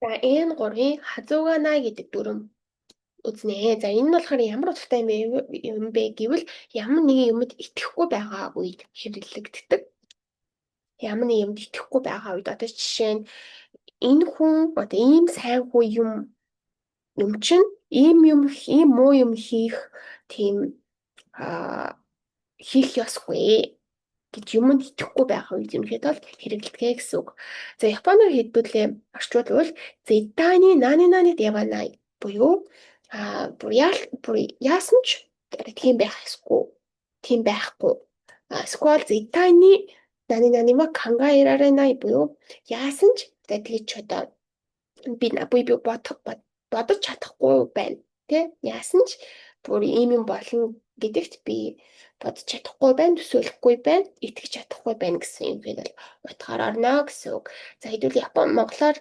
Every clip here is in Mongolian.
За энэ гурвын хазууганаа гэдэг дүрм үзнэ. За энэ нь болохоор ямар утгатай юм бэ гэвэл ямар нэгэн юмд итгэхгүй байгаа үед хэрэглэгддэг. Ямар нэг юмд итгэхгүй байгаа үед одоо жишээ нь энэ хүн одоо ийм сайн хүн юм чинь ийм муу юм тийм а хийх ёсгүй гэж юмд итгэхгүй байгаа үед юмхэд бол хэрэглэдэг гэсэн үг. За Японоор хэлбэлээ орчуулбал зэтаний наны наны деванай буюу бүр яасан ч тийм байх ёсгүй. Тийм байхгүй. Сквал зэтаний наны наны ма кангаираренай буюу яасан ч тэгж одоо би бодож чадахгүй байна. Тэ? Яасан ч бүр ийм юм болно гэдэгт би бодож чадахгүй байна, төсөөлөхгүй байна, итгэж чадахгүй байна гэсэн юм гээд бол утгаар орно гэсэн үг. За хэдүүл Япон монголоор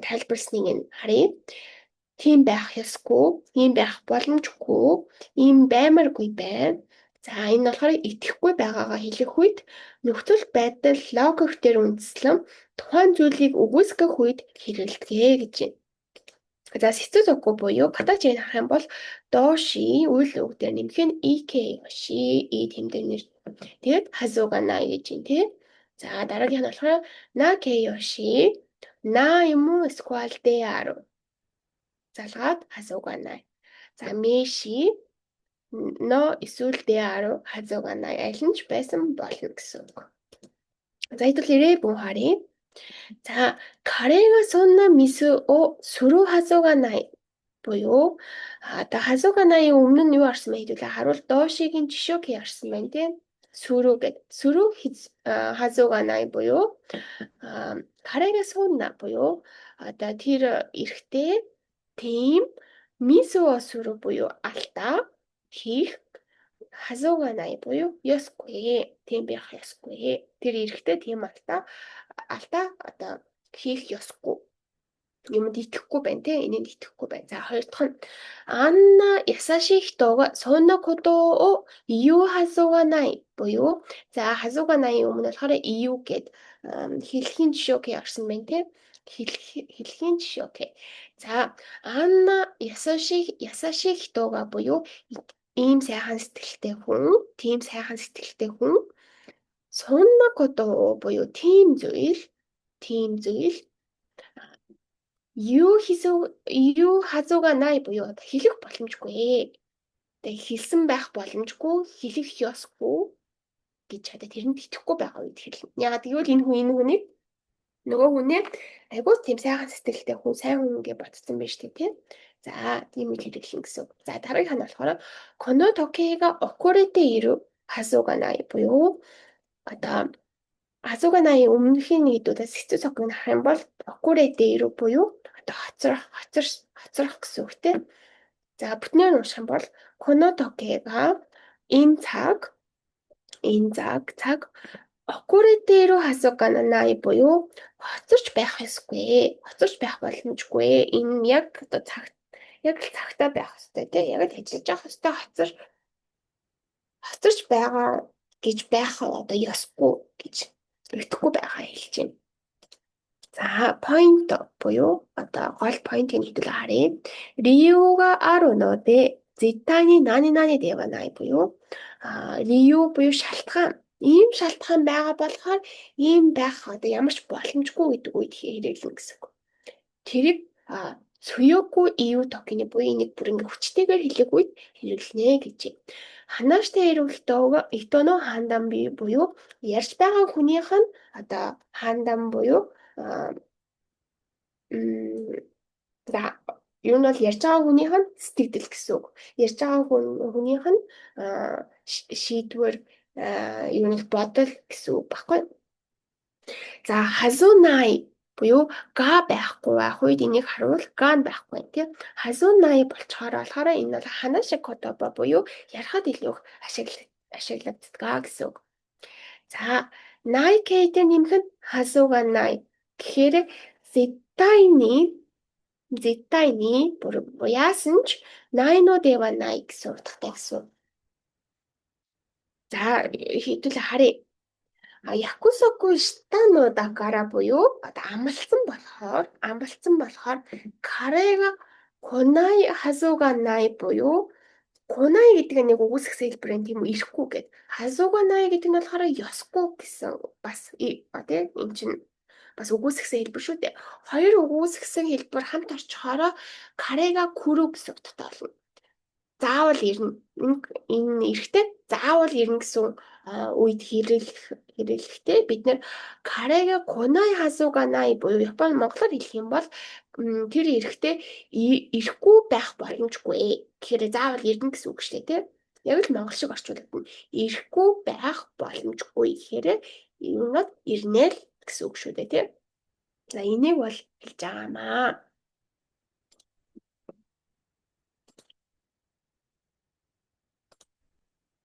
тайлбарсныг нь харъя. Тийм байх ёсгүй, ийм байх боломжгүй, ийм баймаргүй байна. За энэ болохоор итгэхгүй байгаагаа хэлэх үед нөхцөл байдал логик дээр үндэслэн тухайн зүйлийг үгүйсгэх үед хэрэглэдэг гэж байна. За сэцүү зоггүй буюу катачийг харах юм бол доши үйл үг дээр нэмэх нь ик yoshi и тэмдэг нэр. Тэгээд хазууганай гэж юм тий. За дараагийн нь болохоор наке yoshi на юм уу сквал де ару. Залгаад хазууганай. За меши но эсвэл де ару хазууганай аль нь ч байсан болно гэсэн үг. За хэдүүл ирээ бүн харъя. За, 카레가 쏟는 미스오 수루 하소가 나이. буюу одоо хазууганай өмнө нь юу арсан бэ хэдүүлээ харуул доошигийн жишөөг ярьсан байна тийм сүрүү гэд сүрүү хазууганай буюу карега сунна буюу одоо тэр эрэхтэй тийм мисо сүрүү буюу алдаа хийх хазууганай буюу ёсгүй тийм байх ёсгүй тэр эрэхтэй тийм алдаа одоо хийх ёсгүй юмд итгэхгүй байна те энэнд итгэхгүй байна. За хоёр дахь нь анна ясаши хитога сонно кото о ию хазууга най буюу за хазууга най өмнө болохоор ию гэд хэлхийн жишээ ярьсан байна те хэлхийн жишээ. За анна ясаши хитога буюу ийм сайхан сэтгэлтэй хүн, тийм сайхан сэтгэлтэй хүн сонно кото буюу тийм зүйл юу хазууга най буюу хэлэх боломжгүй. Тэгээ хэлсэн байх боломжгүй, хэлэх ёсгүй гэж одоо тэрэнд итгэхгүй байгаа үед хэлнэ. Ягаад гэвэл энэ хүнийг нөгөө хүнээ айгуу тийм сайхан сэтгэлтэй хүн, сайн хүн гэж бодсон байж тээ тийм. За, тийм үйл хэрэглэн гэсэн. За, дараагийнх нь болохоор коно токега окурете иру хазууга най буюу одоо хазууганай өмнөхийн нийтүүдээс хэцүү цогцыг харах юм бол окурете иру буюу одоо хоцрох гэсэн үгтэй. За бүтнээр нь унших юм бол конотокега энэ цаг окуритеро хасуганай буюу хоцорч байх ёсгүй. Хоцорч байх боломжгүй. Энэ яг одоо цагтаа байх ёстой тийм. Яг л ажиллаж явах ёстой хоцорч байгаа гэж байх одоо ёсгүй гэж итгэхгүй байгаа хэлж байна. За point буюу одоо гол point-ийг хэдүүлээ харъя. Риюга ару ноде зэтани нани нани деванай буюу рию буюу шалтгаан. Ийм шалтгаан байгаа болохоор ийм байх одоо ямар ч боломжгүй гэдэг үед хэрэглэн гэсэн үг. Тэрийг цуёку ию токины буюу энийг бүр ингээ хүчтэйгээр хэлэх үед хэрэглэнэ гэж юм. Ханааштай ирүүлтөөгөө итоно хандан буюу ярьж байгаа хүнийх нь одоо хандан буюу за юу нь бол ярьж байгаа хүнийх нь сэтгэл гэсэн үг. Ярьж байгаа хүнийх нь шийдвэр юу нэг бодол гэсэн үг баггүй. За хазунай буюу га байхгүй байх үед энийг харуул ган байхгүй тийм. Хазунай болохоор энэ бол ханашиг котоба буюу ярахад илүү их ашиглагддаг гэсэн үг. За найкэдэ нэмэх нь хазууганай гэхээр зэтайны бүр яасан ч найно дева най гэсэн утгатай гэсэн. За хэдүүлээ харъя. Якусоку штано дакара буюу одоо амлалтсан болохоор карега конай хазууга най буюу кунай гэдэг нь нэг үгүйсэх хэлбэр юм тийм үү ирэхгүй гэд. Хазууга най гэдэг нь болохоор ёсгүй гэсэн бас тийм энэ чинь бас үгүйсэх хэлбэр шүү дээ. Хоёр үгүйсэх хэлбэр хамт орчхороо карега күрү гэсэн утгатай болно. Заавал ирнэ. Энэ эрэхтэй заавал ирнэ гэсэн үед хэрэглэхдээ бид нэр карега конай хасууга най буюу Японы монголоор хэлэх юм бол тэр эрэхтэй ирэхгүй байх боломжгүй гэхээр заавал ирнэ гэсэн үг шүү дээ тийм. Яг л монгол шиг орчуулдаг. Ирэхгүй байх боломжгүй гэхээр ирнэ л гэсэн үг шүү дээ тийм. За энийг бол хэлж байгаамаа.